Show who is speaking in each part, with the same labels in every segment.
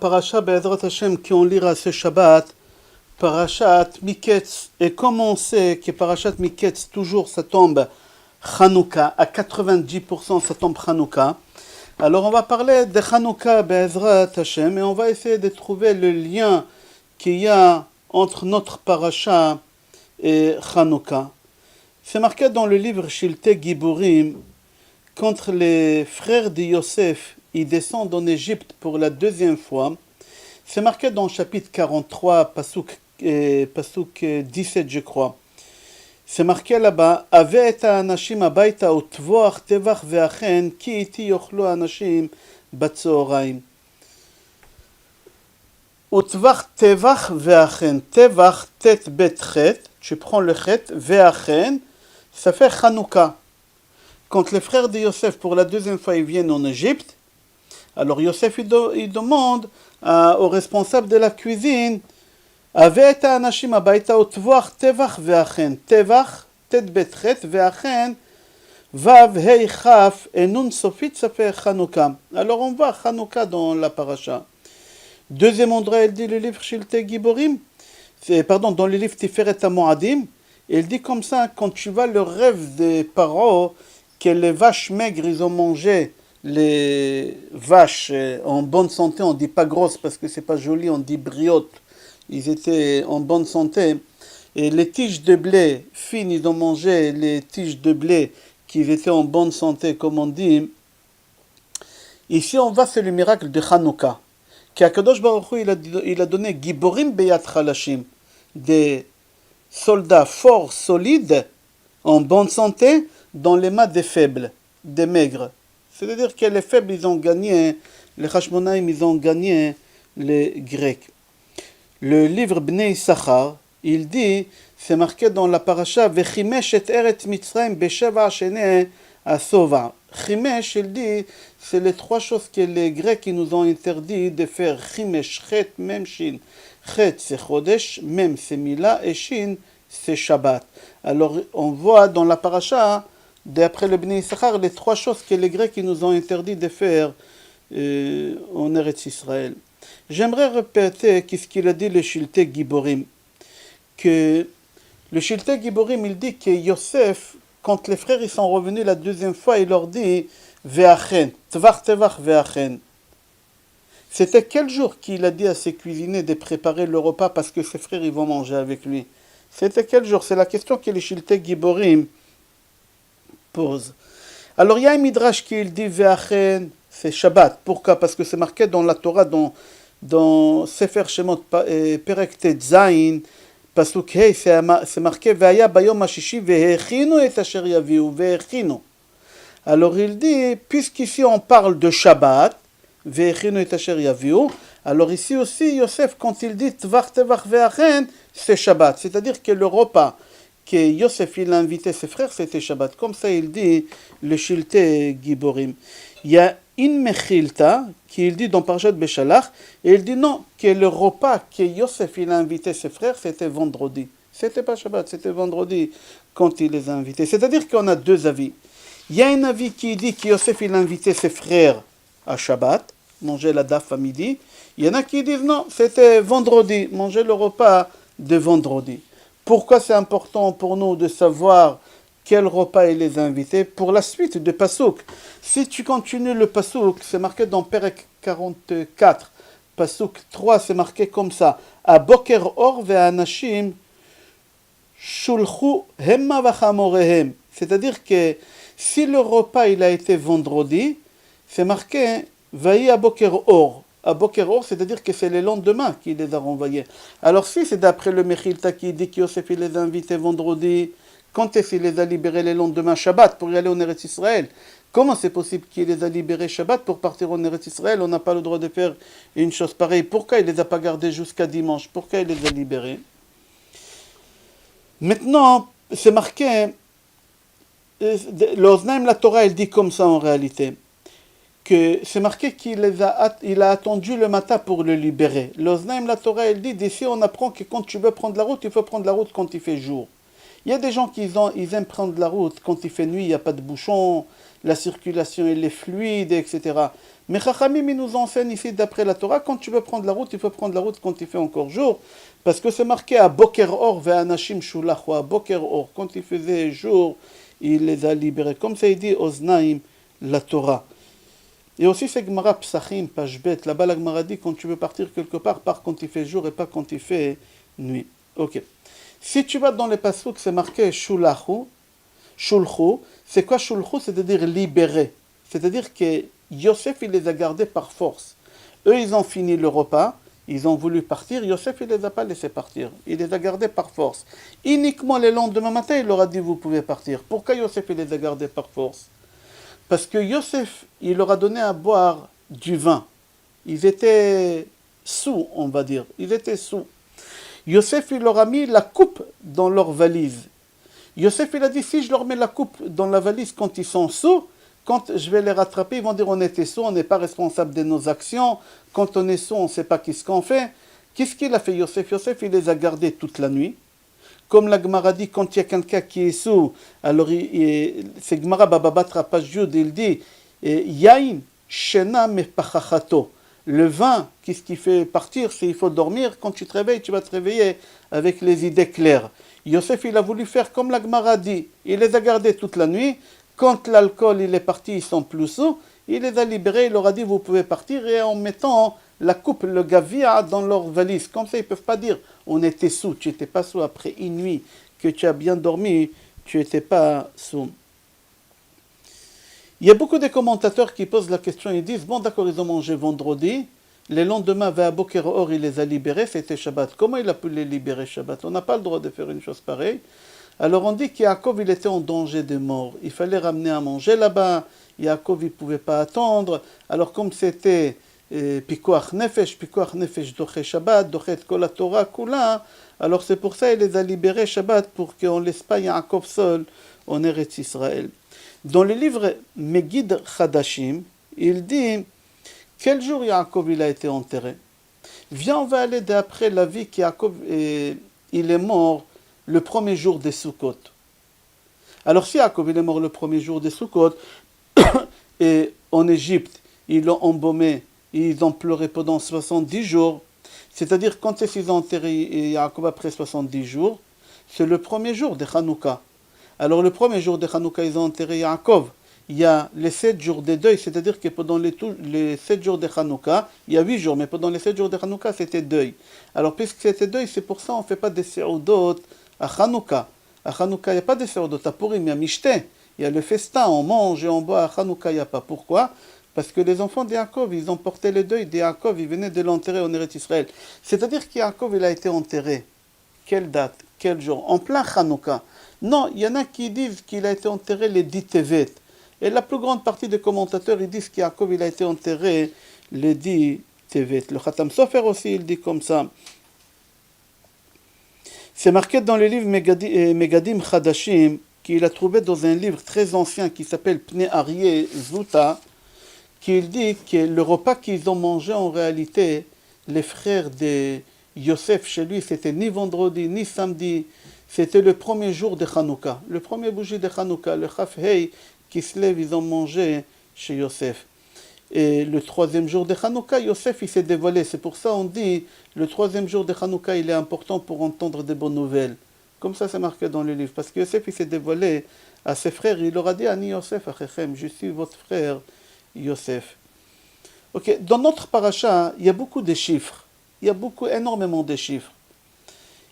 Speaker 1: parasha Be'ezrat Hashem qu'on lira ce Shabbat, parashat Miketz. Et comme on sait que parashat Miketz, toujours ça tombe Hanouka, à 90% ça tombe Hanouka. Alors on va parler de Hanouka Be'ezrat Hashem et on va essayer de trouver le lien qu'il y a entre notre parasha et Hanouka. C'est marqué dans le livre Shiltei Giborim, quand les frères de Yosef ils descendent en Égypte pour la deuxième fois. C'est marqué dans le chapitre 43, Pasuk 17, je crois. C'est marqué là-bas, Ave et anashim abayta utvoach tevach ve'achen ki iti yochlu anashim batzoraim. Utvach tevach ve'achen. Tevach tet bet chet. Tu prends le chet, ve'achen. Ça fait Hanouka. Quand les frères de Yosef pour la deuxième fois ils viennent en Égypte, alors Yosef il demande au responsable de la cuisine, Avec anashim abayta utvoach tevach ve'achen. Tevach tet betchet ve'achen vav hei chaf et nun sofit ça fait Hanouka. Alors on voit Hanouka dans la paracha. Deuxième endroit, il dit le livre Shiltei Giborim, dans le livre Tiferet HaMoadim, il dit comme ça, quand tu vois le rêve des parents, que les vaches maigres, ils ont mangé les vaches en bonne santé, on ne dit pas grosses parce que c'est pas joli, on dit briottes, ils étaient en bonne santé, et les tiges de blé fines, ils ont mangé les tiges de blé qui étaient en bonne santé, comme on dit. Ici, on va, c'est le miracle de Hanouka. Qu'Akadosh Baruch Hu, il a donné Giborim Beyat Chalashim, des soldats forts, solides, en bonne santé, dans les mains des faibles, des maigres. C'est-à-dire que les faibles, ils ont gagné, les Hashmonaïm, ils ont gagné les Grecs. Le livre Bnei Issachar, il dit, c'est marqué dans la paracha, Vechimesh et Eretz Mitzrayim besheva shene asova. Chimesh, il dit, c'est les trois choses que les Grecs ils nous ont interdit de faire. Chimesh, Chet, Mem, Shin. Chet, c'est Chodesh, Mem, c'est Mila, et Shin, c'est Shabbat. Alors, on voit dans la paracha, d'après le Bnei Issachar, les trois choses que les Grecs ils nous ont interdit de faire en Eretz Israël. J'aimerais répéter ce qu'il a dit le Shiltei Giborim. Que le Shiltei Giborim, il dit que Yosef, quand les frères ils sont revenus la deuxième fois, il leur dit Ve'achen, tvach tevach ve'achen. C'était quel jour qu'il a dit à ses cuisiniers de préparer le repas parce que ses frères ils vont manger avec lui? C'était quel jour? C'est la question que le Shiltei Giborim pose. Alors il y a un midrash qui dit Ve'achen, c'est Shabbat. Pourquoi? Parce que c'est marqué dans la Torah, dans Sefer Shemot, Perek Tet Zayin, Pasuk Hei, c'est marqué Ve'aya bayom hashishi ve'echinu et asher yaviu ve'echinu. Alors il dit, puisqu'ici on parle de Shabbat, ve'echinu et asher yaviu, alors ici aussi Yosef, quand il dit tvach tevach ve'achen, c'est Shabbat. C'est-à-dire que le repas que Yosef il a invité ses frères, c'était Shabbat. Comme ça il dit le Shiltei Giborim. Il y a une mechilta qui dit dans Parashat Beshalach, et il dit non, que le repas que Yosef il a invité ses frères, c'était vendredi. C'était pas Shabbat, c'était vendredi quand il les a invités. C'est-à-dire qu'on a deux avis. Il y a un avis qui dit que Yosef il a invité ses frères à Shabbat, manger la daf à midi. Il y en a qui disent non, c'était vendredi, manger le repas de vendredi. Pourquoi c'est important pour nous de savoir quel repas il les a invités? Pour la suite de Pasuk. Si tu continues le Pasuk, c'est marqué dans Perek 44, Pasuk 3, c'est marqué comme ça. A boker or ve'anashim shulchu hemma vachamorehem. C'est-à-dire que si le repas il a été vendredi, c'est marqué vaï a boker or. À Boker Or, c'est-à-dire que c'est le lendemain qu'il les a renvoyés. Alors si c'est d'après le Mechilta qui dit que Yosef il les a invités vendredi, quand est-ce qu'il les a libérés le lendemain Shabbat pour y aller en Eretz Israël? Comment c'est possible qu'il les a libérés Shabbat pour partir en Eretz Israël? On n'a pas le droit de faire une chose pareille. Pourquoi il les a pas gardés jusqu'à dimanche? Pourquoi il les a libérés? Maintenant, c'est marqué, l'Oznaim la Torah, elle dit comme ça en réalité. Que c'est marqué qu'il a attendu le matin pour le libérer. L'Oznaim, la Torah, elle dit, d'ici on apprend que quand tu veux prendre la route, il faut prendre la route quand il fait jour. Il y a des gens qui ils aiment prendre la route quand il fait nuit, il n'y a pas de bouchon, la circulation elle est fluide, etc. Mais Chachamim il nous enseigne ici d'après la Torah, quand tu veux prendre la route, il faut prendre la route quand il fait encore jour, parce que c'est marqué à Boker Or ve'anashim shulach, à Boker Or, quand il faisait jour, il les a libérés. Comme ça il dit Oznaim, la Torah. Et aussi c'est Gemara Psachim, page bête, là-bas la Gemara dit quand tu veux partir quelque part, pars quand il fait jour et pas quand il fait nuit. Ok. Si tu vas dans les pasouks, c'est marqué Shulahu, Shulchu, c'est quoi Shulchu? C'est-à-dire libéré. C'est-à-dire que Yosef, il les a gardés par force. Eux, ils ont fini le repas, ils ont voulu partir, Yosef, il ne les a pas laissés partir. Il les a gardés par force. Uniquement le lendemain matin, il leur a dit, vous pouvez partir. Pourquoi Yosef, il les a gardés par force? Parce que Yosef, il leur a donné à boire du vin. Ils étaient sous, on va dire. Ils étaient sous. Yosef, il leur a mis la coupe dans leur valise. Yosef, il a dit, si je leur mets la coupe dans la valise quand ils sont sous, quand je vais les rattraper, ils vont dire, on était sous, on n'est pas responsable de nos actions. Quand on est sous, on ne sait pas qu'est-ce qu'on fait. Qu'est-ce qu'il a fait Yosef? Yosef, il les a gardés toute la nuit. Comme la Gemara dit, quand il y a quelqu'un qui est sous, alors c'est Gemara Bababatra, page Jude, il dit, Yain, Shena mepachachato. Le vin, qu'est-ce qui fait partir? C'est il faut dormir. Quand tu te réveilles, tu vas te réveiller avec les idées claires. Yosef, il a voulu faire comme la Gemara dit. Il les a gardés toute la nuit. Quand l'alcool il est parti, ils sont plus sous. Il les a libérés, il leur a dit, vous pouvez partir. Et en mettant la coupe, le gavia dans leur valise. Comme ça, ils ne peuvent pas dire, on était sous. Tu n'étais pas sous après une nuit que tu as bien dormi. Tu n'étais pas sous. Il y a beaucoup de commentateurs qui posent la question, ils disent, bon d'accord, ils ont mangé vendredi, le lendemain, à Boker Or, il les a libérés, c'était Shabbat. Comment il a pu les libérer Shabbat? On n'a pas le droit de faire une chose pareille. Alors on dit qu'Yaakov, il était en danger de mort. Il fallait ramener à manger là-bas. Yaakov, il ne pouvait pas attendre. Alors comme c'était Pikuach Nefesh Doche Shabbat, Dochet Kol Torah Kula, alors c'est pour ça qu'il les a libérés Shabbat, pour qu'on ne laisse pas Yaakov seul en Eretz Israël. Dans le livre Megid Chadashim, il dit quel jour Yaakov il a été enterré. Viens, on va aller d'après la vie qu'Yaakov il est mort le premier jour des Sukkot. Alors si Yaakov il est mort le premier jour des Sukkot, et en Égypte, ils l'ont embaumé, ils ont pleuré pendant 70 jours, c'est-à-dire quand est-ce qu'ils ont enterré Yaakov après 70 jours, c'est le premier jour de Hanouka. Alors le premier jour de Hanouka, ils ont enterré Yaakov. Il y a les 7 jours de deuil, c'est-à-dire que pendant les 7 jours de Hanouka, il y a 8 jours, mais pendant les 7 jours de Hanouka, c'était deuil. Alors puisque c'était deuil, c'est pour ça qu'on ne fait pas des seudot à Hanouka. À Hanouka, il n'y a pas de seudot. À Purim, il y a Mishte. Il y a le festin, on mange et on boit. À Hanouka, il n'y a pas. Pourquoi? Parce que les enfants de Yaakov, ils ont porté le deuil de Yaakov, ils venaient de l'enterrer en Eretz Israël. C'est-à-dire qu'Yaakov, il a été enterré. Quelle date? Quel jour? En plein Hanouka. Non, il y en a qui disent qu'il a été enterré les 10 Tevet. Et la plus grande partie des commentateurs, ils disent qu'Yaakov, il a été enterré les 10 Tevet. Le Khatam Sofer aussi, il dit comme ça. C'est marqué dans le livre Megadim Chadashim, qu'il a trouvé dans un livre très ancien qui s'appelle Pnei Aryeh Zuta, qu'il dit que le repas qu'ils ont mangé en réalité, les frères de Yosef chez lui, c'était ni vendredi, ni samedi, c'était le premier jour de Hanouka, le premier bougie de Hanouka, le Chaf Hei qui se lève, ils ont mangé chez Yosef. Et le troisième jour de Hanouka, Yosef il s'est dévoilé. C'est pour ça on dit, le troisième jour de Hanouka, il est important pour entendre des bonnes nouvelles. Comme ça c'est marqué dans le livre. Parce que Yosef il s'est dévoilé à ses frères, il leur a dit, Ani Yosef Achechem, je suis votre frère Yosef. Ok, dans notre paracha, il y a beaucoup de chiffres. Il y a énormément de chiffres.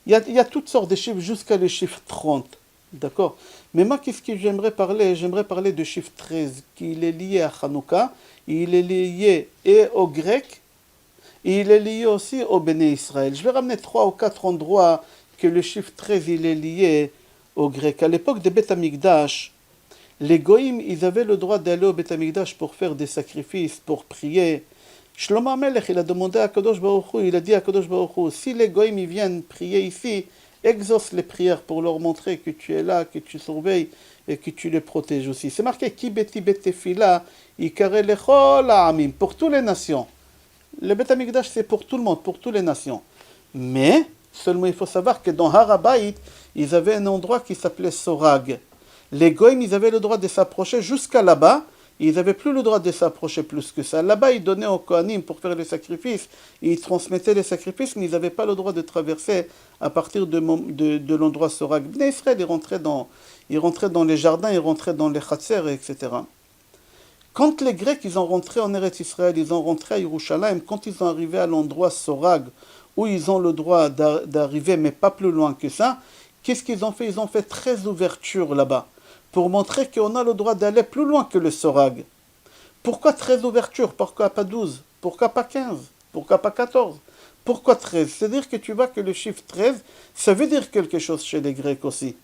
Speaker 1: Il y a toutes sortes de chiffres jusqu'à le chiffre 30. D'accord? Mais moi, qu'est-ce que j'aimerais parler? J'aimerais parler du chiffre 13, qui est lié à Hanouka, il est lié et au grec, et il est lié aussi au Béné Israël. Je vais ramener 3 ou 4 endroits que le chiffre 13 il est lié au grec. À l'époque de Beth Amikdash, les Goïms, ils avaient le droit d'aller au Beth Amikdash pour faire des sacrifices, pour prier. Shlomo HaMelech, il a demandé à Kadosh Baruch Hu, il a dit à Kadosh Baruch Hu, si les Goïms ils viennent prier ici, exauce les prières pour leur montrer que tu es là, que tu surveilles et que tu les protèges aussi. C'est marqué Ki beti bet tefila, ikare lechol ha'amim, pour toutes les nations. Le Beth Amikdash c'est pour tout le monde, pour toutes les nations. Mais seulement il faut savoir que dans Har HaBayit, ils avaient un endroit qui s'appelait Sorag. Les Goïms, ils avaient le droit de s'approcher jusqu'à là-bas, ils n'avaient plus le droit de s'approcher plus que ça. Là-bas, ils donnaient aux Kohanim pour faire les sacrifices, ils transmettaient les sacrifices, mais ils n'avaient pas le droit de traverser à partir de l'endroit Sorag. Bnei Israël, ils rentraient dans les jardins, ils rentraient dans les Khatser, etc. Quand les Grecs, ils ont rentré en Eretz Israël, ils ont rentré à Yerushalayim, quand ils sont arrivés à l'endroit Sorag, où ils ont le droit d'arriver, mais pas plus loin que ça, qu'est-ce qu'ils ont fait? Ils ont fait 13 ouvertures là-bas, pour montrer qu'on a le droit d'aller plus loin que le Sorag. Pourquoi 13 ouvertures? Pourquoi pas 12? Pourquoi pas 15? Pourquoi pas 14? Pourquoi 13? C'est-à-dire que tu vois que le chiffre 13, ça veut dire quelque chose chez les Grecs aussi.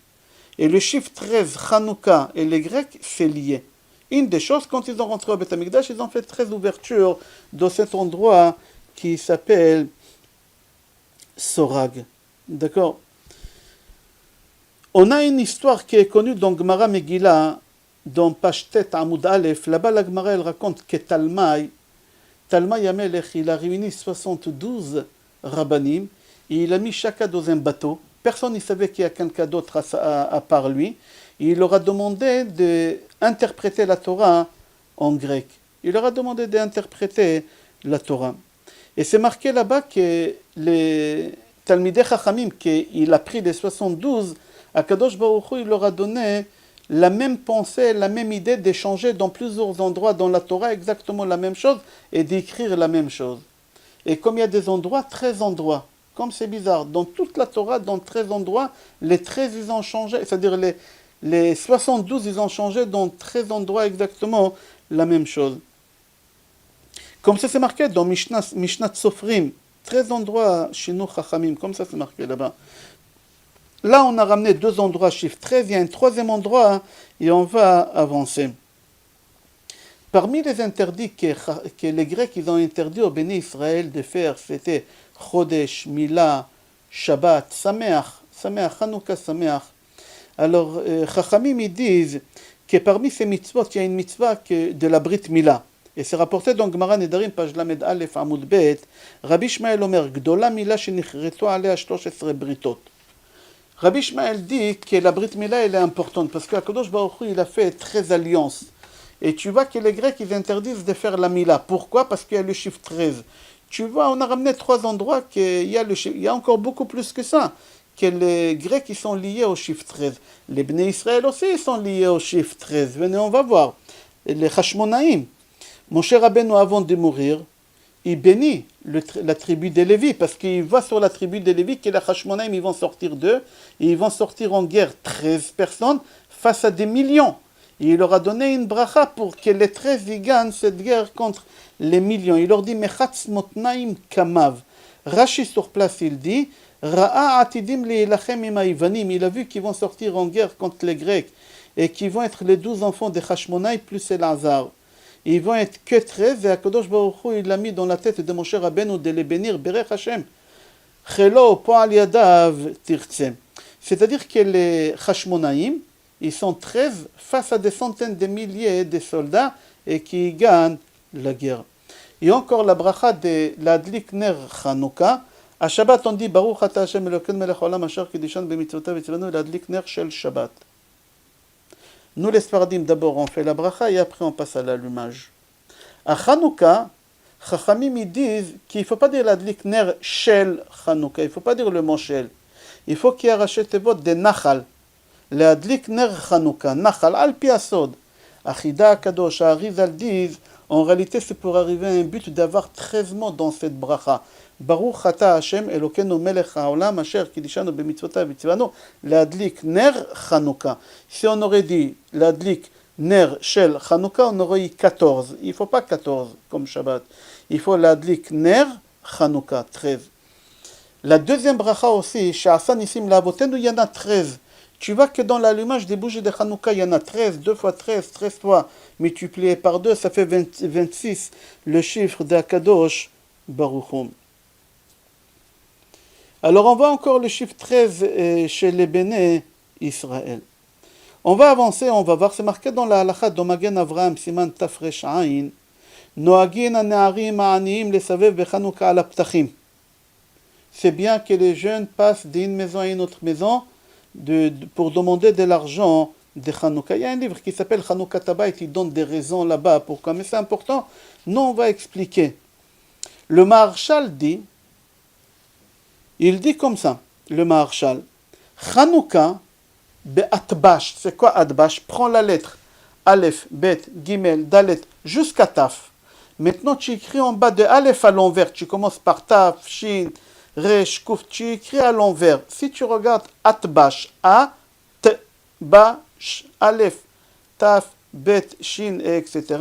Speaker 1: Et le chiffre 13, Hanouka et les Grecs, c'est lié. Une des choses, quand ils ont rentré au Beth Amikdash, ils ont fait 13 ouvertures dans cet endroit qui s'appelle Sorag. D'accord? On a une histoire qui est connue dans Gemara Megillah, dans Pashtet Amoud Aleph. Là-bas, la Gemara, elle raconte que Talmai Amelech, il a réuni 72 rabbanim, et il a mis chacun dans un bateau. Personne ne savait qu'il y a quelqu'un d'autre à part lui. Et il leur a demandé d'interpréter la Torah en grec. Il leur a demandé d'interpréter la Torah. Et c'est marqué là-bas que les Talmidei Chachamim, qu'il a pris les 72, Akadosh Baruch Hu, il leur a donné la même pensée, la même idée d'échanger dans plusieurs endroits dans la Torah exactement la même chose et d'écrire la même chose. Et comme il y a des endroits, 13 endroits, comme c'est bizarre, dans toute la Torah, dans 13 endroits, les 13 ils ont changé, c'est-à-dire les 72 ils ont changé dans 13 endroits exactement la même chose. Comme ça c'est marqué dans Mishnat Sofrim, 13 endroits Shinuch Chachamim, comme ça c'est marqué là-bas. Là, on a ramené 2 endroits, chiffre 13, il y a un 3e endroit, et on va avancer. Parmi les interdits que les Grecs ils ont interdit au Béni Israël de faire, c'était Chodesh, Mila, Shabbat, Sameach, Hanouka Sameach. Alors, Chachamim ils disent que parmi ces mitzvot, il y a une mitzvah de la Brit Mila. Et c'est rapporté dans Gemara Nedarim, page Lamed Aleph, Amud Bet, Rabbi Shmael Omer, Gdola Mila shenichreto alea 13 britot. Rabbi Shmael dit que la Brit Mila elle est importante parce qu'Akadosh Baruch Hu il a fait 13 alliances. Et tu vois que les Grecs ils interdisent de faire la Mila. Pourquoi? Parce qu'il y a le chiffre 13. Tu vois, on a ramené 3 endroits qu'il y a il y a encore beaucoup plus que ça. Que les Grecs ils sont liés au chiffre 13. Les Bnei Israël aussi ils sont liés au chiffre 13. Venez, on va voir. Les Hashmonaïm. Moshe Rabbeinu avant de mourir, il bénit la tribu des Lévi, parce qu'il va sur la tribu des Lévi, que les Hashmonaïm, ils vont sortir d'eux, et ils vont sortir en guerre 13 personnes face à des millions. Et il leur a donné une bracha pour que les 13 ils gagnent cette guerre contre les millions. Il leur dit, Mechatz motnaim kamav. Rashi sur place, il dit, Ra'a atidim leilachem im haivanim. Il a vu qu'ils vont sortir en guerre contre les Grecs, et qu'ils vont être les 12 enfants des Hashmonaïm plus Elazar. Ils vont être que 13, et Akadosh Baruch Hu, il l'a mis dans la tête de Moshe Rabbeinu de les bénir, Berech Hashem. Chelo po'al yadav tirtse. C'est-à-dire que les Hashmonaïm, ils sont 13 face à des centaines de milliers de soldats et qui gagnent la guerre. Et encore la bracha de l'adlik ner Chanukah. À Shabbat, on dit Baruch ata Hashem Elokeinu melech haolam asher kidishan b'mitzvotav v'tzivanu l'adlik ner shel Shabbat. Nous les Sfardim, d'abord on fait la bracha et après on passe à l'allumage. À Hanouka, Chachamim ils disent qu'il ne faut pas dire l'adlik ner shel Hanouka, il ne faut pas dire le mot shel. Il faut qu'il y ait racheté tevot de nachal. L'adlik ner Hanouka, nachal al pi asod. Achida Kadosh, Arizal disent, en réalité c'est pour arriver à un but d'avoir 13 mots dans cette bracha. Baruch ata Hashem Elokeinu melech haolam asher kidishanu b'mitzvotav v'tzivanu l'adlik ner Chanukah. Si on aurait dit l'adlik ner shel Chanukah, on aurait eu 14. Il ne faut pas 14 comme Shabbat. Il faut l'adlik ner Chanukah, 13. La deuxième bracha aussi, Sha'asa nisim la'avotenu, il y en a 13. Tu vois que dans l'allumage des bougies de Hanouka, il y en a 13, 2 fois 13, 13 fois multiplié par 2, ça fait 26, le chiffre d'Akadosh Baruch Hu. Alors on voit encore le chiffre 13 chez les Béné Israël. On va avancer, on va voir, c'est marqué dans la halakha de Magen Avraham, Siman Tafresh Ayin, Noagin ha'ne'arim ha'aniyim lesavev b'Chanouka ala ptachim. C'est bien que les jeunes passent d'une maison à une autre maison pour demander de l'argent de Hanouka. Il y a un livre qui s'appelle Hanouka Tabayit, il donne des raisons là-bas pourquoi, mais c'est important. Non, on va expliquer. Le Maharshal dit, il dit comme ça, le Maharshal, Hanouka be'atbash, c'est quoi atbash? Prends la lettre Aleph, Bet, Gimel, Dalet, jusqu'à Taf. Maintenant, tu écris en bas de Aleph à l'envers. Tu commences par Taf, Shin, Resh, Kouf. Tu écris à l'envers. Si tu regardes Atbash, A, T, Bash, Aleph, Taf, Bet, Shin, etc.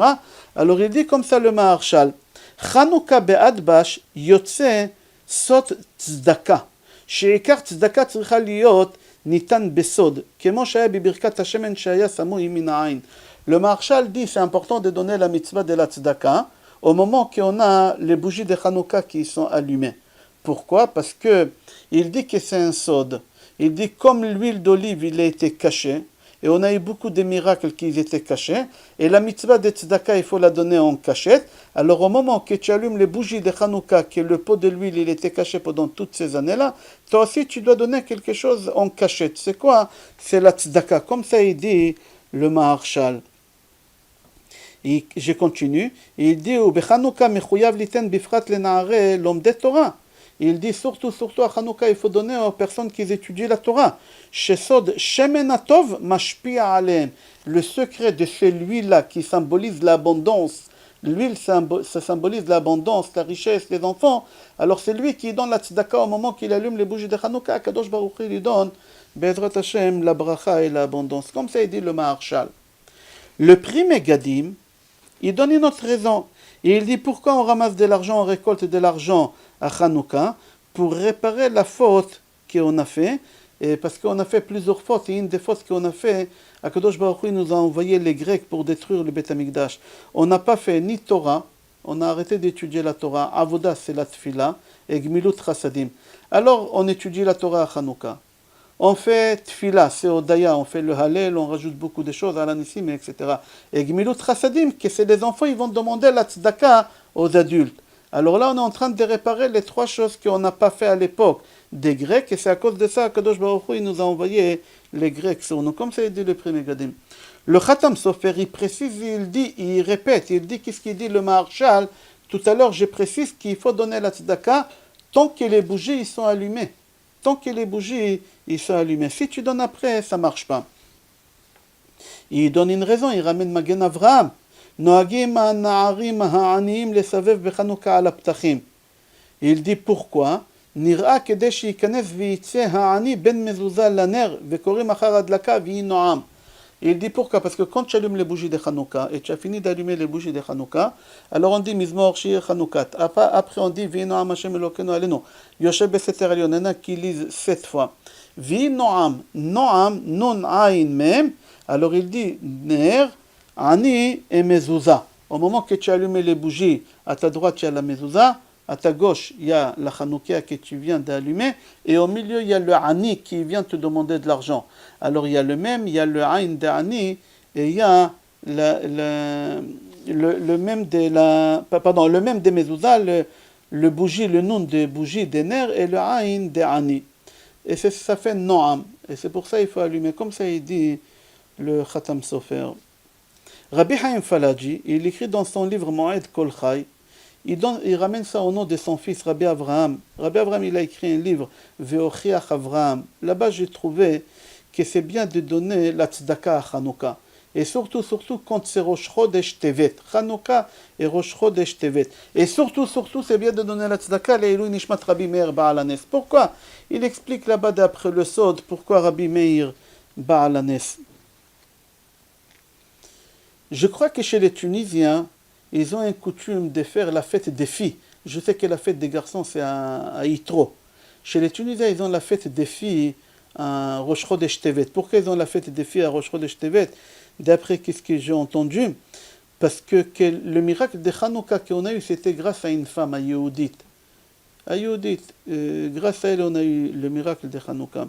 Speaker 1: Alors il dit comme ça le Maharshal. Chanukah be'atbash yotze sot tzedaka. שעיקר צדקה צריכה להיות ניתן בסוד, כמו שהיה בברכת השמן שהיה סמוי מן העין. Le Maharshal dit c'est important de donner la mitzvah de la tzedaka au moment qu'on a les bougies de Hanouka qui sont allumées. Pourquoi? Parce que il dit que c'est un sod. Il dit comme l'huile d'olive il a été caché, et on a eu beaucoup de miracles qui étaient cachés, et la mitzvah de tzedaka il faut la donner en cachette. Alors au moment que tu allumes les bougies de Hanouka, que le pot de l'huile il était caché pendant toutes ces années-là, toi aussi tu dois donner quelque chose en cachette. C'est quoi? C'est la tzedaka. Comme ça il dit le Maharshal. Et je continue. Il dit Ubechanouka mechouyav liten bifrat lenare lomde Torah. Il dit surtout à Hanouka, il faut donner aux personnes qui étudient la Torah. Shesod shemenatov mashpia aleem. Le secret de celui-là qui symbolise l'abondance. L'huile, ça symbolise l'abondance, la richesse, les enfants. Alors c'est lui qui donne la tzedaka au moment qu'il allume les bougies de Hanouka. Kadosh Baruch Hu lui donne Bezrat Hashem, la bracha et l'abondance. Comme ça il dit le Maharshal. Le prix Megadim, il donne une autre raison. Et il dit pourquoi on ramasse de l'argent, on récolte de l'argent à Hanouka pour réparer la faute qu'on a fait. Et parce qu'on a fait plusieurs fautes. Et une des fautes qu'on a fait, Akadosh Baruch Hu nous a envoyé les Grecs pour détruire le Beth Amikdash. On n'a pas fait ni Torah, on a arrêté d'étudier la Torah. Avoda, c'est la Tfila, et Gmilut Chasadim. Alors on étudie la Torah à Hanouka. On fait Tfila, c'est Odaya, on fait le Hallel, on rajoute beaucoup de choses à l'anissim, etc. Et Gmilut Chasadim, que c'est les enfants, ils vont demander la tzedaka aux adultes. Alors là, on est en train de réparer les trois choses qu'on n'a pas fait à l'époque des Grecs, et c'est à cause de ça que Kadosh Baruch Hu nous a envoyé les Grecs sur nous, comme ça il dit le premier Gadim. Le Khatam Sofer, il précise, il dit, il répète, il dit qu'est-ce qu'il dit le Maharshal. Tout à l'heure, je précise qu'il faut donner la tzedaka tant que les bougies ils sont allumées. Tant que les bougies ils sont allumées. Si tu donnes après, ça ne marche pas. Il donne une raison, il ramène Magen Avraham. Noagim ha'na'arim ha'aniyim lesavev bechanouka ala ptachim. Il dit pourquoi? Nira kedei sheikanes v'yitze ha'ani ben mezuzah laner vekorim achar adlaka v'yi no'am. Il dit pourquoi? Parce que quand tu allumes les bougies de Hanouka et tu as fini d'allumer les bougies de Hanouka, alors on dit Mizmor Shir Hanoukat. Après on dit Vi Noam Hashem Elokeinu Alenu. Yoshev Beseter Elyon. Il y en a qui lisent 7 fois. Vi Noam, Noam, Non Ain Mem. Alors il dit Ner, Ani et Mezouza. Au moment que tu allumes les bougies, à ta droite il y a la Mezouza, à ta gauche il y a la Hanouka que tu viens d'allumer, et au milieu il y a le Ani qui vient te demander de l'argent. Alors il y a le même, il y a le Ain de Ani, et il y a le même de la, pardon, le même de Mezouza, le bougie, le nom de bougie des nerfs, et le Ain de Ani. Et ça fait Noam. Et c'est pour ça qu'il faut allumer. Comme ça il dit le Khatam Sofer. Rabbi Haim Falaji, il écrit dans son livre Moed Kol Chai, il ramène ça au nom de son fils Rabbi Avraham. Rabbi Avraham, il a écrit un livre, Veochiach Avraham. Là-bas, j'ai trouvé que c'est bien de donner la tzedaka à Hanouka. Et surtout quand c'est Rosh Chodesh Tevet. Hanouka et Rosh Chodesh Tevet. Et surtout, c'est bien de donner la tzedaka à l'Eilou Nishmat Rabbi Meir Baalanes. Pourquoi? Il explique là-bas d'après le Sod, pourquoi Rabbi Meir Baalanes. Je crois que chez les Tunisiens, ils ont une coutume de faire la fête des filles. Je sais que la fête des garçons, c'est à Yitro. Chez les Tunisiens, ils ont la fête des filles à Rosh Chodesh Tevet. Pourquoi ils ont la fête des filles à Rosh Chodesh Tevet? D'après ce que j'ai entendu, parce que le miracle de Hanouka qu'on a eu, c'était grâce à une femme, à Yehudit. Grâce à elle, on a eu le miracle de Hanouka.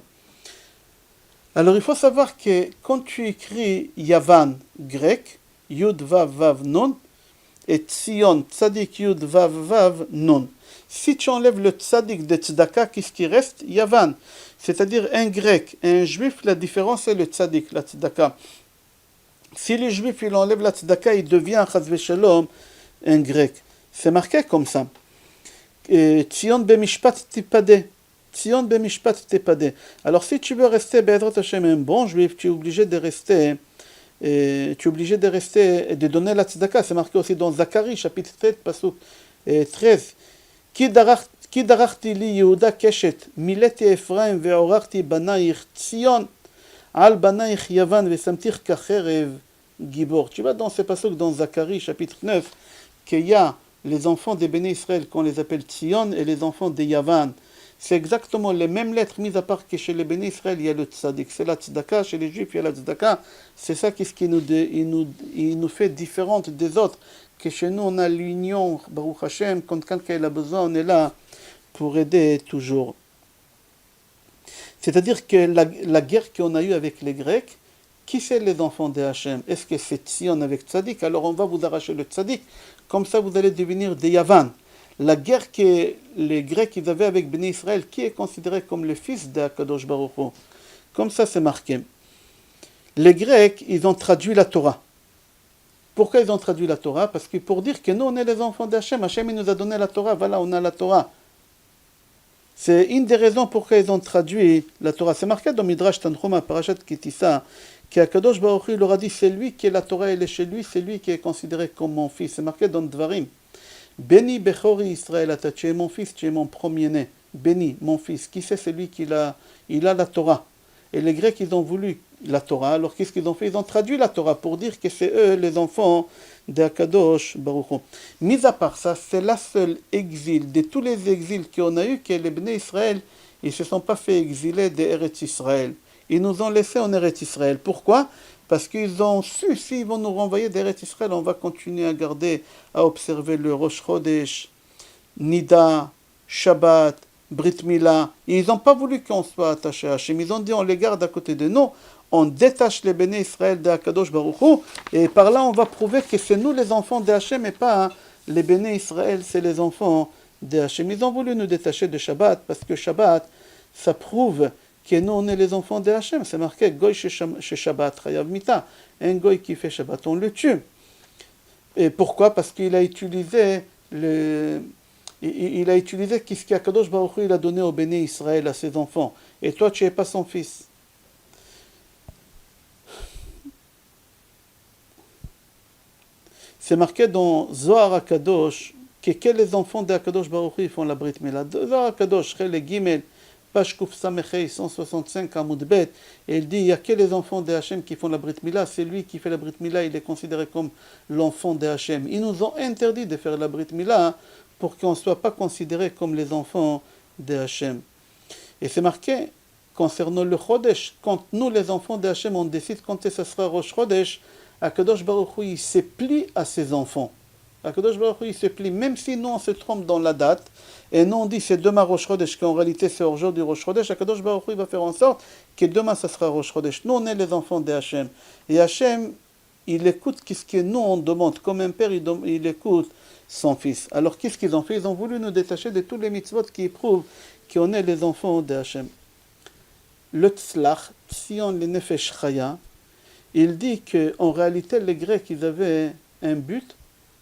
Speaker 1: Alors, il faut savoir que quand tu écris Yavan, grec, Yud Vav Vav Non, et Tzion, Tzadik Yud Vav Vav Non. Si tu enlèves le Tzadik de Tzedaka, qu'est-ce qui reste? Yavan. C'est-à-dire un grec et un juif, la différence c'est le Tzadik, la Tzedaka. Si les juifs il enlève la tzedaka, il devient chas v'shalom un grec. C'est marqué comme ça. Tzion b'mishpat tipade. Tzion b'mishpat tipade. Alors si tu veux rester Be'ezrat Hashem un bon juif, tu es obligé de rester et de donner la tzedaka. C'est marqué aussi dans Zacharie, chapitre 7, pasuk 13. Ki darachti li Yehuda keshet, mileti Ephraim ve'orachti banaich Tzion, al banaich Yavan ve'samtir kacherev gibor. Tu vois dans ce pasuk dans Zacharie, chapitre 9, qu'il y a les enfants des Béné Israël qu'on les appelle Tzion et les enfants des Yavan. C'est exactement les mêmes lettres, mis à part que chez les Béné Israël, il y a le tzaddik. C'est la tzedaka, chez les Juifs, il y a la tzedaka. C'est ça qui nous fait différentes des autres. Que chez nous, on a l'union, Baruch Hashem, quand quelqu'un a besoin, on est là pour aider toujours. C'est-à-dire que la guerre qu'on a eue avec les Grecs, qui c'est les enfants de Hachem? Est-ce que c'est Tzion avec tzaddik? Alors on va vous arracher le tzaddik. Comme ça, vous allez devenir des Yavan. La guerre que les Grecs ils avaient avec Béné Israël, qui est considéré comme le fils d'Akadosh Baruch Hu. Comme ça, c'est marqué. Les Grecs, ils ont traduit la Torah. Pourquoi ils ont traduit la Torah? Parce que pour dire que nous, on est les enfants d'Hachem. Hachem, il nous a donné la Torah. Voilà, on a la Torah. C'est une des raisons pourquoi ils ont traduit la Torah. C'est marqué dans Midrash Tanchuma, Parashat Kitissa, qu'Akadosh Baruch Hu leur a dit, c'est lui qui est la Torah, elle est chez lui, c'est lui qui est considéré comme mon fils. C'est marqué dans Dvarim. Béni Bechori Israël, tu es mon fils, tu es mon premier-né. Béni, mon fils. Qui c'est celui il a la Torah. Et les Grecs, ils ont voulu la Torah. Alors qu'est-ce qu'ils ont fait? Ils ont traduit la Torah pour dire que c'est eux les enfants d'Akadosh Baruch Hu. Mis à part ça, c'est la seule exil de tous les exils qu'on a eu que les Bnei Israël, ils ne se sont pas fait exiler des Eretz Israël. Ils nous ont laissés en Eretz Israël. Pourquoi? Parce qu'ils ont su, s'ils vont nous renvoyer d'Eretz Israël, on va continuer à garder, à observer le Rosh Chodesh, Nida, Shabbat, Brit Mila. Ils n'ont pas voulu qu'on soit attaché à Hachem. Ils ont dit, on les garde à côté de nous, on détache les Béné Israël d'Akadosh Baruch Hu, et par là, on va prouver que c'est nous les enfants de Hachem, et pas les Béné Israël, c'est les enfants de Hachem. Ils ont voulu nous détacher de Shabbat, parce que Shabbat, ça prouve que nous, on est les enfants de Hachem. C'est marqué, Goy chez Shabbat, Chayav Mita. Un Goy qui fait Shabbat, on le tue. Et pourquoi? Parce qu'il a utilisé qu'est-ce qu'Akadosh Baruch Hu il a donné au Béné Israël, à ses enfants. Et toi, tu n'es pas son fils. C'est marqué dans Zohar HaKadosh que les enfants d'Akadosh Baruch Hu font la Brit Mila. Zohar HaKadosh, Chel Gimel, Page Kouf Samechei 165 à Moudbet, et il dit, il n'y a que les enfants de Hachem qui font la Brit Mila. C'est lui qui fait la Brit Mila, il est considéré comme l'enfant de Hachem. Ils nous ont interdit de faire la Brit Mila pour qu'on ne soit pas considérés comme les enfants de Hachem. Et c'est marqué, concernant le Chodesh, quand nous les enfants de Hachem, on décide quand ce sera Rosh Chodesh, Akadosh Baruch Hu, il se plie à ses enfants. Akadosh Baruch Hu, il se plie, même si nous on se trompe dans la date, et nous on dit c'est demain Rosh Chodesh, qu'en réalité c'est aujourd'hui Rosh Chodesh, Akadosh Baruch Hu va faire en sorte que demain ça sera Rosh Chodesh. Nous on est les enfants de Hachem. Et Hachem, il écoute ce que nous on demande. Comme un père, il écoute son fils. Alors qu'est-ce qu'ils ont fait? Ils ont voulu nous détacher de tous les mitzvot qui prouvent qu'on est les enfants de Hachem. Le tzlach, Tzion le nefesh chaya, il dit qu'en réalité les Grecs ils avaient un but,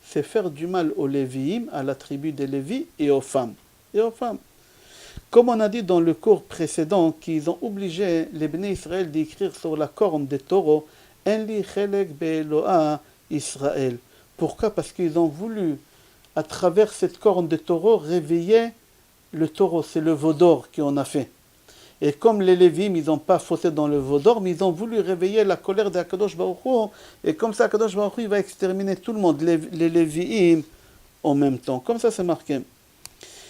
Speaker 1: c'est faire du mal aux Lévi'im, à la tribu des Lévi et aux femmes. Comme on a dit dans le cours précédent, qu'ils ont obligé les Bnei Israël d'écrire sur la corne des taureaux, En li chelek be'Eloah Israël. Pourquoi? Parce qu'ils ont voulu, à travers cette corne de taureau, réveiller le taureau. C'est le veau d'or qu'on a fait. Et comme les Lévi'im, ils n'ont pas faussé dans le veau d'or, mais ils ont voulu réveiller la colère d'Akadosh Baruch Hu, et comme ça, Akadosh Baruch Hu, il va exterminer tout le monde, les Lévi'im, en même temps. Comme ça, c'est marqué.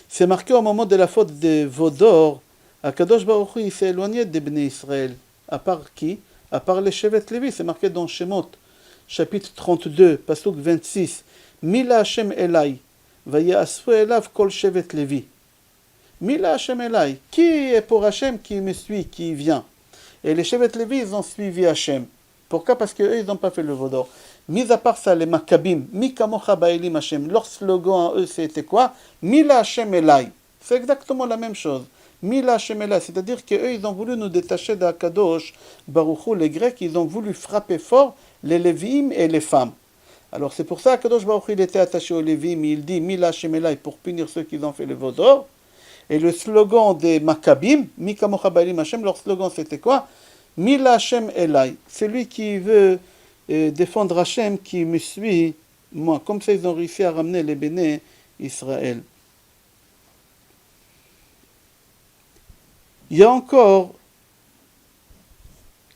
Speaker 1: C'est marqué au moment de la faute de veau d'or, Akadosh Baruch Hu, il s'est éloigné des Bnei Israël. À part qui? À part les Shevet Lévi. C'est marqué dans Shemot, chapitre 32, pasuk 26. Mila Hashem Elai, vayasfu elav kol Shevet Lévi. Mila Hashem Elai, qui est pour Hashem qui me suit, qui vient? Et les Shevet Lévi, ils ont suivi Hashem. Pourquoi? Parce qu'eux, ils n'ont pas fait le veau d'or. Mis à part ça, les Maccabim, Mi kamocha ba'elim Hashem, leur slogan à eux, c'était quoi? Mila Hashem Elai. C'est exactement la même chose. Mila Hashem Elai, c'est-à-dire qu'eux, ils ont voulu nous détacher d'Akadosh Baruch Hu. Les Grecs, ils ont voulu frapper fort les Lévi'im et les femmes. Alors c'est pour ça que Kadosh Baruch Hu, il était attaché aux Lévi'im, il dit Mila Hashem Elai pour punir ceux qui ont fait le vaudor. Et le slogan des Maccabim, Mika Mocha Baalim Hashem, leur slogan c'était quoi? Mila Hashem Elai, celui qui veut défendre Hashem, qui me suit, moi. Comme ça, ils ont réussi à ramener les béné Israël. Il y a encore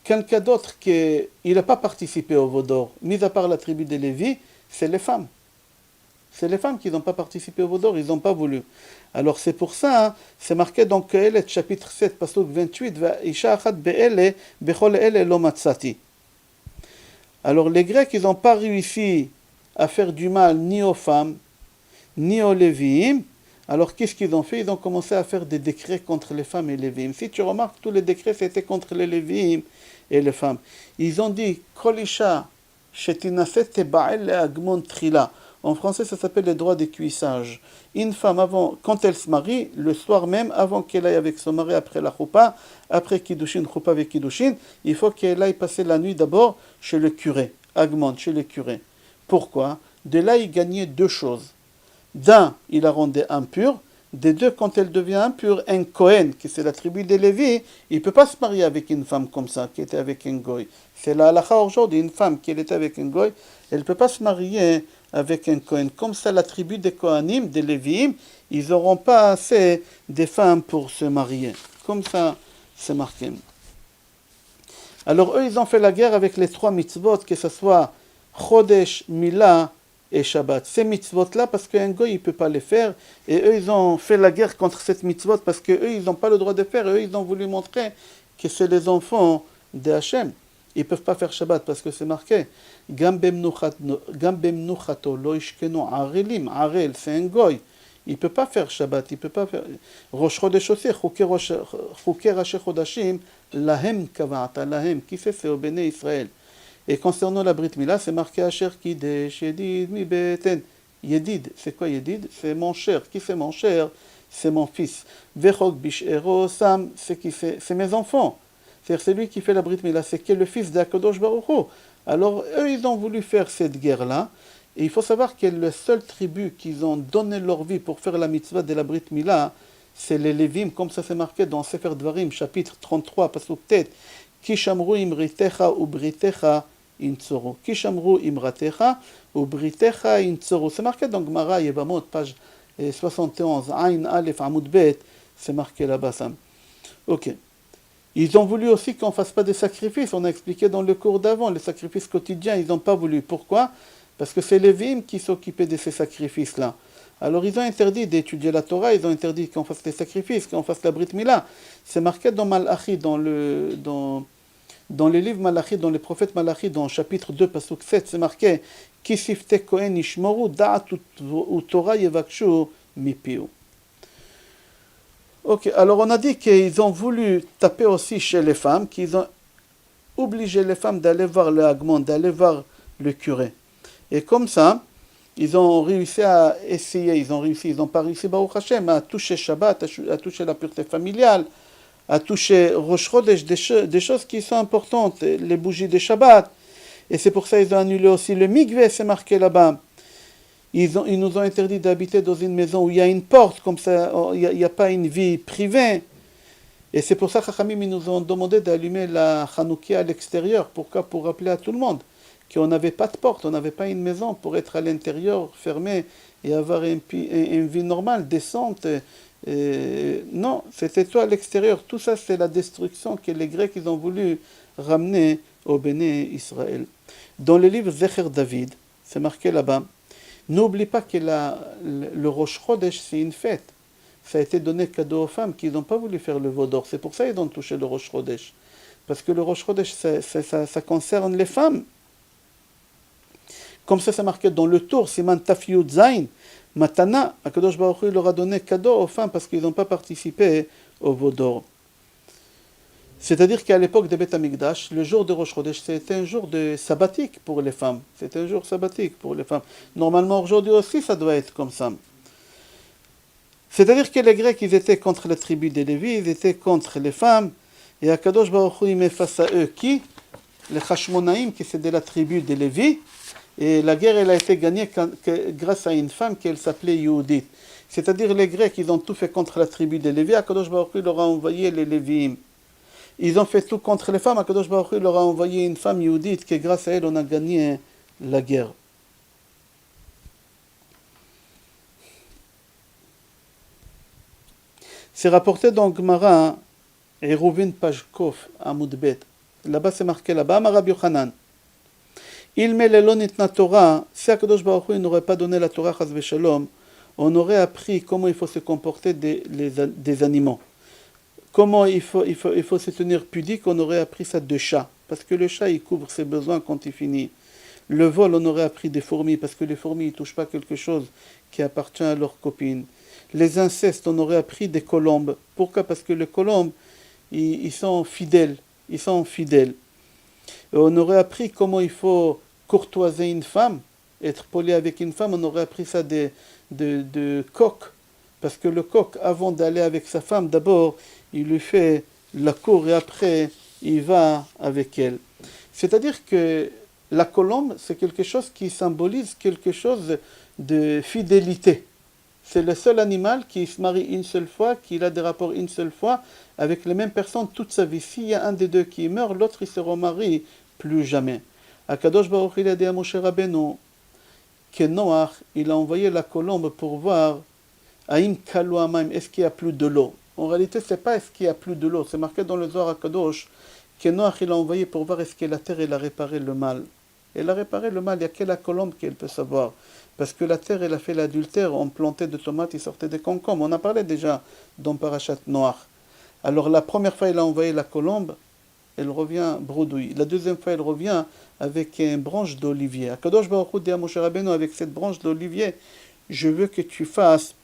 Speaker 1: quelqu'un d'autre qui n'a pas participé au Vaudor, mis à part la tribu des Lévi, c'est les femmes. C'est les femmes qui n'ont pas participé au Vaudor, ils n'ont pas voulu. Alors c'est pour ça, hein, c'est marqué dans Kohelet, chapitre 7, pasuk 28, Isha achat be'ele, bechol ele lo matzati. Alors les Grecs, ils n'ont pas réussi à faire du mal ni aux femmes, ni aux Lévi'im. Alors qu'est-ce qu'ils ont fait? Ils ont commencé à faire des décrets contre les femmes et les Lévi'im. Si tu remarques, tous les décrets c'était contre les Lévi'im et les femmes. Ils ont dit Kol isha shetinaset teba'el le'agmon trila. En français, ça s'appelle les droits des cuissages. Une femme, avant, quand elle se marie, le soir même, avant qu'elle aille avec son mari après la choupa, après Kiddushin, choupa avec Kiddushin, il faut qu'elle aille passer la nuit d'abord chez le curé, Agmon, chez le curé. Pourquoi? De là, il gagnait deux choses. D'un, il la rendait impure. Des deux, quand elle devient impure, un Kohen, qui c'est la tribu des Lévi, il ne peut pas se marier avec une femme comme ça, qui était avec un goy. C'est la halakha aujourd'hui, une femme qui était avec un goy, elle ne peut pas se marier avec un Kohen. Comme ça, la tribu des Kohanim, des Lévi'im, ils n'auront pas assez de femmes pour se marier. Comme ça, c'est marqué. Alors eux, ils ont fait la guerre avec les trois mitzvot, que ce soit Chodesh, Mila et Shabbat. Ces mitzvot-là, parce qu'un goy, il ne peut pas les faire, et eux, ils ont fait la guerre contre cette mitzvot, parce qu'eux, ils n'ont pas le droit de faire, et eux, ils ont voulu montrer que c'est les enfants de Hachem. Ils ne peuvent pas faire Shabbat, parce que c'est marqué. Gam bemnuchato lo ishkenu arelim. Arel, c'est un goy. Il ne peut pas faire Shabbat, il ne peut pas faire... Rosh Chodesh aussi, Chukei Rashi Chodashim, lahem kava'ata, lahem, qui fait, c'est au béné Israël. Et concernant la Brit Mila, c'est marqué Asher Kidesh, Yedid, Mi Beten. Yedid, c'est quoi Yedid? C'est mon cher. Qui c'est mon cher? C'est mon fils. Vechok Bishero Sam, c'est qui fait? C'est mes enfants. C'est-à-dire, c'est lui qui fait la Brit Mila, c'est qui est le fils d'Akadosh Baruch Hu. Alors, eux, ils ont voulu faire cette guerre-là. Et il faut savoir que la seule tribu qu'ils ont donné leur vie pour faire la mitzvah de la Brit Mila, c'est les Lévim, comme ça c'est marqué dans Sefer Dvarim, chapitre 33, pasuk tet. Kishamru imritecha ubritecha intzoro. Kishamru imratecha ubritecha intzoro. C'est marqué dans Gemara Yevamot, page 71, Ain Aleph Amud Bet, c'est marqué là-bas ça. Ok. Ils ont voulu aussi qu'on ne fasse pas des sacrifices. On a expliqué dans le cours d'avant, les sacrifices quotidiens, ils n'ont pas voulu. Pourquoi? Parce que c'est les Lévi'im qui s'occupaient de ces sacrifices-là. Alors ils ont interdit d'étudier la Torah, ils ont interdit qu'on fasse des sacrifices, qu'on fasse la Brit Mila. C'est marqué dans Malachi, dans les livres Malachi, dans les prophètes Malachi, dans le chapitre 2, pasuk 7, c'est marqué « Ki sifte kohen ishmoru da'at u Torah yevakshu mipiu ». Ok, alors on a dit qu'ils ont voulu taper aussi chez les femmes, qu'ils ont obligé les femmes d'aller voir le Hagmon, d'aller voir le curé. Et comme ça, ils ont réussi à essayer, ils n'ont pas réussi, Baruch Hashem, à toucher Shabbat, à toucher la pureté familiale, à toucher Rosh Chodesh, des choses qui sont importantes, les bougies de Shabbat. Et c'est pour ça qu'ils ont annulé aussi le mikveh, c'est marqué là-bas. Ils nous ont interdit d'habiter dans une maison où il y a une porte, comme ça, il n'y a pas une vie privée. Et c'est pour ça que Chachamim, ils nous ont demandé d'allumer la Hanoukia à l'extérieur. Pourquoi? Pour rappeler à tout le monde qu'on n'avait pas de porte, on n'avait pas une maison pour être à l'intérieur, fermé, et avoir une vie normale, décente. Non, c'était tout à l'extérieur. Tout ça, c'est la destruction que les Grecs ils ont voulu ramener au béné Israël. Dans le livre Zecher David, c'est marqué là-bas, n'oublie pas que le Rosh Chodesh, c'est une fête. Ça a été donné cadeau aux femmes qui n'ont pas voulu faire le veau d'or. C'est pour ça qu'ils ont touché le Rosh Chodesh. Parce que le Rosh Chodesh, ça concerne les femmes. Comme ça, c'est marqué dans le tour, Siman Taf Yud Zayin, Matana, Akadosh Baruch Hu leur a donné cadeau aux femmes parce qu'ils n'ont pas participé au veau d'or. C'est-à-dire qu'à l'époque de Beth Amikdash, le jour de Rosh Chodesh, c'était un jour sabbatique pour les femmes. C'était un jour sabbatique pour les femmes. Normalement, aujourd'hui aussi, ça doit être comme ça. C'est-à-dire que les Grecs, ils étaient contre la tribu des Lévi, ils étaient contre les femmes. Et Akadosh Baruch Hu, il met face à eux qui? les Hashmonaïm, qui c'est de la tribu de Lévi, et la guerre, elle a été gagnée grâce à une femme qui s'appelait Yehudit. C'est-à-dire les Grecs, ils ont tout fait contre la tribu de Lévi, Akadosh Baruch Hu leur a envoyé les Lévi'im. Ils ont fait tout contre les femmes, Akadosh Baruch Hu leur a envoyé une femme Yehudit, qui grâce à elle, on a gagné la guerre. C'est rapporté dans Gemara, Eruvin Pajkov, Amoudbet. Là-bas, c'est marqué là-bas, Amar Yochanan. Il met le lonitna Torah, si Akadosh Baruch Hu n'aurait pas donné la Torah, Chas v'Shalom, on aurait appris comment il faut se comporter des animaux. Comment il faut se tenir pudique, on aurait appris ça de chat. Parce que le chat, il couvre ses besoins quand il finit. Le vol, on aurait appris des fourmis, parce que les fourmis, ils ne touchent pas quelque chose qui appartient à leurs copines. Les incestes, on aurait appris des colombes. Pourquoi? Parce que les colombes, ils sont fidèles. Ils sont fidèles. Et on aurait appris comment il faut courtoiser une femme, être poli avec une femme. On aurait appris ça de coq. Parce que le coq, avant d'aller avec sa femme, d'abord, il lui fait la cour et après, il va avec elle. C'est-à-dire que la colombe, c'est quelque chose qui symbolise quelque chose de fidélité. C'est le seul animal qui se marie une seule fois, qui a des rapports une seule fois, avec les mêmes personnes toute sa vie. S'il y a un des deux qui meurt, l'autre il se remarie plus jamais. Akadosh Baruch Hu a dit à Moshe Rabbeinu que Noach, il a envoyé la colombe pour voir Aïm Kalu Amaim, est-ce qu'il y a plus de l'eau? En réalité, ce n'est pas est-ce qu'il y a plus de l'eau, c'est marqué dans le Zohar HaKadosh que Noach il a envoyé pour voir est-ce que la terre elle a réparé le mal. Elle a réparé le mal, il n'y a que la colombe qu'elle peut savoir. Parce que la terre, elle a fait l'adultère, on plantait des tomates, il sortait des concombres. On a parlé déjà dans Parashat Noach. Alors la première fois, il a envoyé la colombe, elle revient bredouille. La deuxième fois, elle revient avec une branche d'olivier. Akadosh Baruch Hu dit à Moshe Rabbeinu, avec cette branche d'olivier, je veux que tu fasses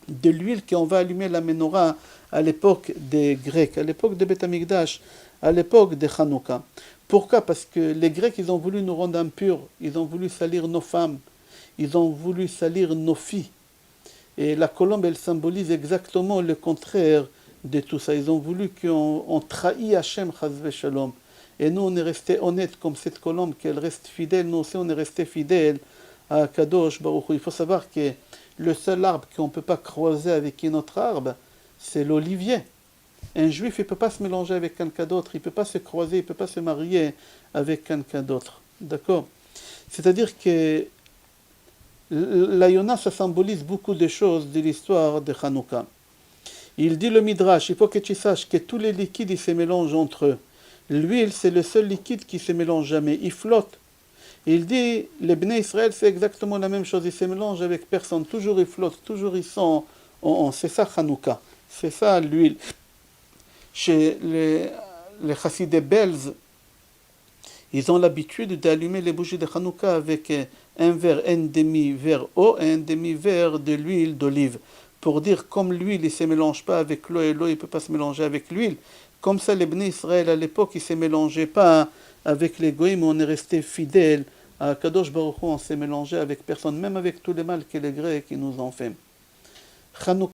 Speaker 1: de l'huile qu'on va allumer la menorah à l'époque des Grecs, à l'époque de Beth Amikdash, à l'époque de Hanouka. Pourquoi? Parce que les Grecs, ils ont voulu nous rendre impurs, ils ont voulu salir nos femmes, ils ont voulu salir nos filles. Et la colombe, elle symbolise exactement le contraire de tout ça. Ils ont voulu qu'on trahisse Hachem, chas v'shalom. Et nous, on est resté honnête comme cette colombe, qu'elle reste fidèle. Nous aussi, on est resté fidèle à Kadosh Baruch Hu. Il faut savoir que le seul arbre qu'on ne peut pas croiser avec un autre arbre, c'est l'olivier. Un juif, il ne peut pas se mélanger avec quelqu'un d'autre, il ne peut pas se croiser, il ne peut pas se marier avec quelqu'un d'autre. D'accord? C'est-à-dire que la Yonah, ça symbolise beaucoup de choses de l'histoire de Hanouka. Il dit le Midrash, il faut que tu saches que tous les liquides, ils se mélangent entre eux. L'huile, c'est le seul liquide qui ne se mélange jamais, il flotte. Il dit, les Bnei Israël, c'est exactement la même chose, ils se mélangent avec personne, toujours ils flottent, toujours ils sont c'est ça Hanouka, c'est ça l'huile. Chez les Chassidés Belz, ils ont l'habitude d'allumer les bougies de Hanouka avec un demi-verre eau et un demi-verre de l'huile d'olive. Pour dire, comme l'huile ne se mélange pas avec l'eau et l'eau ne peut pas se mélanger avec l'huile, comme ça les Bnei Israël à l'époque, ils ne se mélangeaient pas avec les Goïms, on est resté fidèles à Kadosh Baruch Hu, on s'est mélangé avec personne, même avec tous les mal que les Grecs nous ont fait.